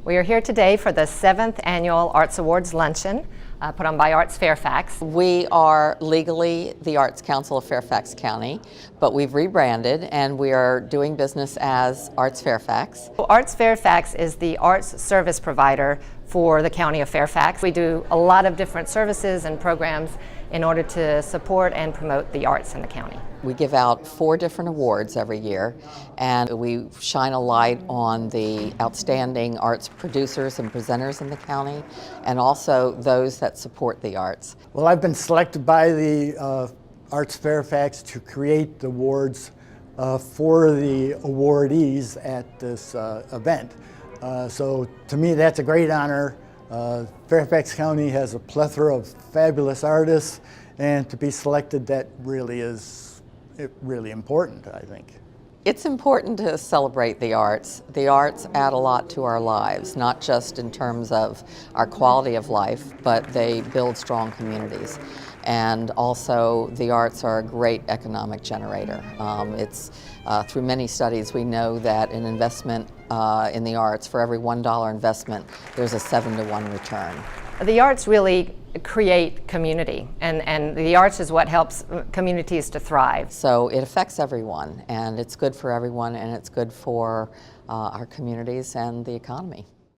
We are here today for the 7th Annual Arts Awards Luncheon put on by ARTSFAIRFAX. We are legally the Arts Council of Fairfax County, but we've rebranded and we are doing business as ARTSFAIRFAX. ARTSFAIRFAX is the arts service provider for the County of Fairfax. We do a lot of different services and programs in order to support and promote the arts in the county. We give out 4 different awards every year, and we shine a light on the outstanding arts producers and presenters in the county, and also those that support the arts. Well, I've been selected by the ARTSFAIRFAX to create the awards for the awardees at this event. So to me, that's a great honor. Fairfax County has a plethora of fabulous artists, and to be selected, that really is really important, I think. It's important to celebrate the arts. The arts add a lot to our lives, not just in terms of our quality of life, but they build strong communities. And also, the arts are a great economic generator. Through many studies, we know that an investment in the arts, for every $1 investment, there's a 7-to-1 return. The arts really create community, and the arts is what helps communities to thrive. So it affects everyone, and it's good for everyone, and it's good for our communities and the economy.